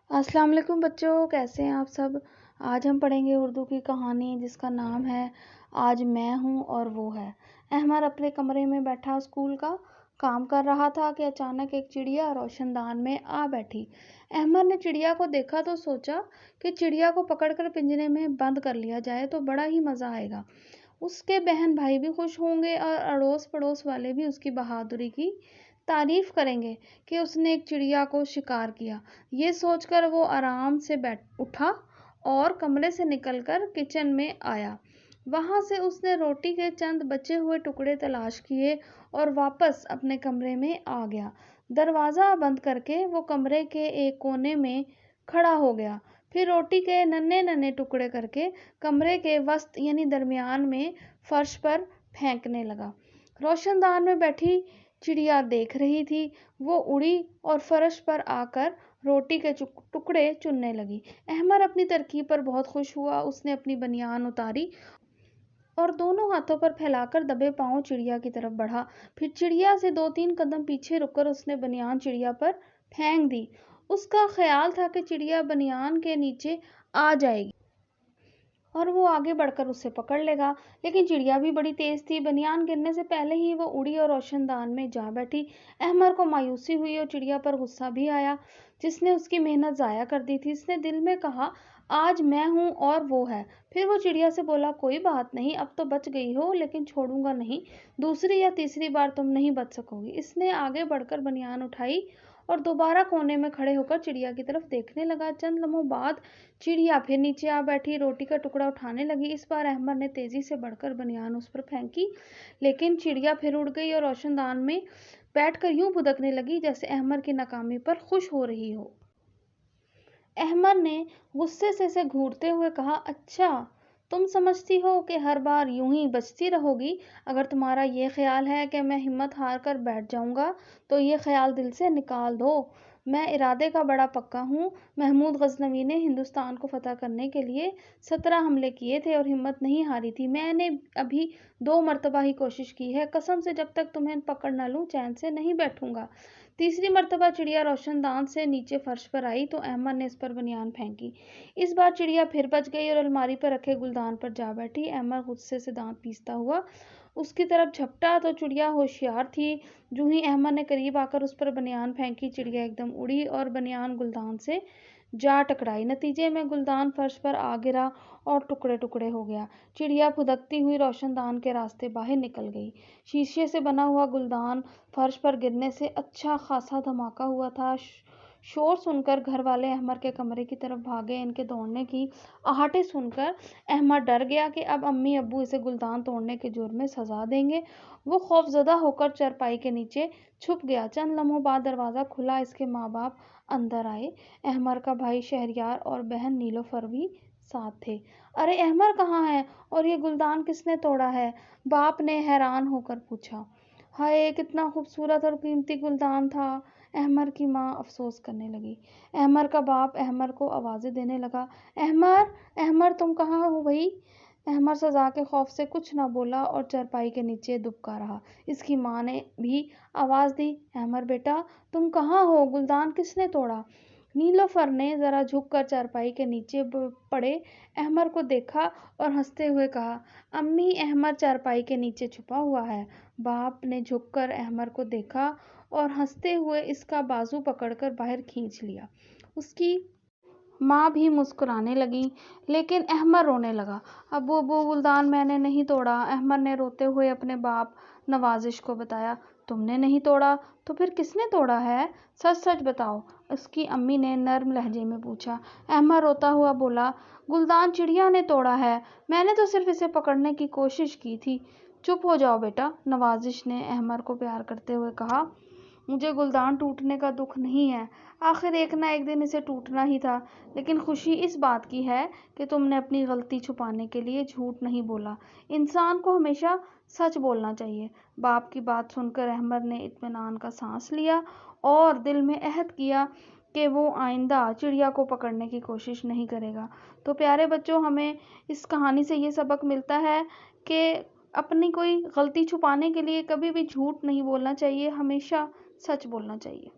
अस्सलाम वालेकुम बच्चों, कैसे हैं आप सब। आज हम पढ़ेंगे उर्दू की कहानी जिसका नाम है आज मैं हूँ और वो है। अहमद अपने कमरे में बैठा स्कूल का काम कर रहा था कि अचानक एक चिड़िया रोशनदान में आ बैठी। अहमद ने चिड़िया को देखा तो सोचा कि चिड़िया को पकड़कर पिंजरे में बंद कर लिया जाए तो बड़ा ही मज़ा आएगा। उसके बहन भाई भी खुश होंगे और अड़ोस पड़ोस वाले भी उसकी बहादुरी की तारीफ करेंगे कि उसने एक चिड़िया को शिकार किया। ये सोचकर वो आराम से बैठ उठा और कमरे से निकलकर किचन में आया। वहां से उसने रोटी के चंद बचे हुए टुकड़े तलाश किए और वापस अपने कमरे में आ गया। दरवाज़ा बंद करके वो कमरे के एक कोने में खड़ा हो गया। फिर रोटी के नन्हे नन्हे टुकड़े करके कमरे के वसत यानी दरमियान में फर्श पर फेंकने लगा। रोशनदान में बैठी चिड़िया देख रही थी। वो उड़ी और फर्श पर आकर रोटी के टुकड़े चुनने लगी। अहमद अपनी तरकीब पर बहुत खुश हुआ। उसने अपनी बनियान उतारी और दोनों हाथों पर फैलाकर दबे पांव चिड़िया की तरफ बढ़ा। फिर चिड़िया से 2-3 कदम पीछे रुककर उसने बनियान चिड़िया पर फेंक दी। उसका ख्याल था कि चिड़िया बनियान के नीचे आ जाएगी और वो आगे बढ़कर उसे पकड़ लेगा, लेकिन चिड़िया भी बड़ी तेज थी। बनियान गिरने से पहले ही वो उड़ी और रोशनदान में जा बैठी। अहमद को मायूसी हुई और चिड़िया पर गुस्सा भी आया जिसने उसकी मेहनत ज़ाया कर दी थी। इसने दिल में कहा, आज मैं हूँ और वो है। फिर वो चिड़िया से बोला, कोई बात नहीं, अब तो बच गई हो, लेकिन छोड़ूंगा नहीं। दूसरी या तीसरी बार तुम नहीं बच सकोगी। इसने आगे बढ़कर बनियान उठाई और दोबारा कोने में खड़े होकर चिड़िया की तरफ देखने लगा। चंद लम्हों बाद चिड़िया फिर नीचे आ बैठी, रोटी का टुकड़ा उठाने लगी। इस बार अहमद ने तेजी से बढ़कर बनियान उस पर फेंकी, लेकिन चिड़िया फिर उड़ गई और रोशनदान में बैठकर यूं भुदकने लगी जैसे अहमद की नाकामी पर खुश हो रही हो। अहमद ने गुस्से से घूरते हुए कहा, अच्छा, तुम समझती हो कि हर बार यूं ही बचती रहोगी। अगर तुम्हारा ये ख्याल है कि मैं हिम्मत हार कर बैठ जाऊंगा तो ये ख्याल दिल से निकाल दो। मैं इरादे का बड़ा पक्का हूँ। महमूद गजनवी ने हिंदुस्तान को फतह करने के लिए 17 हमले किए थे और हिम्मत नहीं हारी थी। मैंने अभी 2 मरतबा ही कोशिश की है। कसम से जब तक तुम्हें पकड़ न लूँ चैन से नहीं बैठूंगा। तीसरी मरतबा चिड़िया रोशनदान से नीचे फर्श पर आई तो अहमद ने इस पर बनियान फेंकी। इस बार चिड़िया फिर बच गई और अलमारी पर रखे गुलदान पर जा बैठी। अहमद गुस्से से दांत पीसता हुआ उसकी तरफ झपटा तो चिड़िया होशियार थी। जो ही अहमद ने करीब आकर उस पर बनियान फेंकी, चिड़िया एकदम उड़ी और बनियान गुलदान से जा टकराई। नतीजे में गुलदान फर्श पर आ गिरा और टुकड़े टुकड़े हो गया। चिड़िया फुदकती हुई रोशनदान के रास्ते बाहर निकल गई। शीशे से बना हुआ गुलदान फर्श पर गिरने से अच्छा खासा धमाका हुआ था। शोर सुनकर घर वाले अहमद के कमरे की तरफ भागे। इनके दौड़ने की आहटें सुनकर अहमद डर गया कि अब अम्मी अब्बू इसे गुलदान तोड़ने के जुर्म में सजा देंगे। वो खौफजदा होकर चारपाई के नीचे छुप गया। चंद लम्हों बाद दरवाज़ा खुला। इसके माँ बाप अंदर आए। अहमद का भाई शहरयार और बहन नीलोफर भी साथ थे। अरे, अहमद कहाँ है और ये गुलदान किसने तोड़ा है? बाप ने हैरान होकर पूछा। हाय, कितना खूबसूरत और कीमती गुलदान था। अहमद की माँ अफसोस करने लगी। अहमद का बाप अहमद को आवाज़ें देने लगा, अहमद, अहमद, तुम कहाँ हो भाई? अहमद सजा के खौफ से कुछ न बोला और चारपाई के नीचे दुबका रहा। इसकी माँ ने भी आवाज़ दी, अहमद बेटा, तुम कहाँ हो? गुलदान किसने तोड़ा? नीलोफर ने ज़रा झुककर चारपाई के नीचे पड़े अहमद को देखा और हंसते हुए कहा, अम्मी, अहमद चारपाई के नीचे छुपा हुआ है। बाप ने झुककर अहमद को देखा और हंसते हुए इसका बाजू पकड़कर बाहर खींच लिया। उसकी माँ भी मुस्कुराने लगी, लेकिन अहमद रोने लगा। अब्बू अब्बू, गुलदान मैंने नहीं तोड़ा। अहमद ने रोते हुए अपने बाप नवाजिश को बताया। तुमने नहीं तोड़ा तो फिर किसने तोड़ा है? सच सच बताओ, उसकी अम्मी ने नर्म लहजे में पूछा। अहमद रोता हुआ बोला, गुलदान चिड़िया ने तोड़ा है। मैंने तो सिर्फ इसे पकड़ने की कोशिश की थी। चुप हो जाओ बेटा, नवाजिश ने अहमद को प्यार करते हुए कहा। मुझे गुलदान टूटने का दुख नहीं है। आखिर एक ना एक दिन इसे टूटना ही था। लेकिन खुशी इस बात की है कि तुमने अपनी गलती छुपाने के लिए झूठ नहीं बोला। इंसान को हमेशा सच बोलना चाहिए। बाप की बात सुनकर अहमद ने इत्मीनान का सांस लिया और दिल में अहद किया कि वो आइंदा चिड़िया को पकड़ने की कोशिश नहीं करेगा। तो प्यारे बच्चों, हमें इस कहानी से ये सबक मिलता है कि अपनी कोई गलती छुपाने के लिए कभी भी झूठ नहीं बोलना चाहिए, हमेशा सच बोलना चाहिए।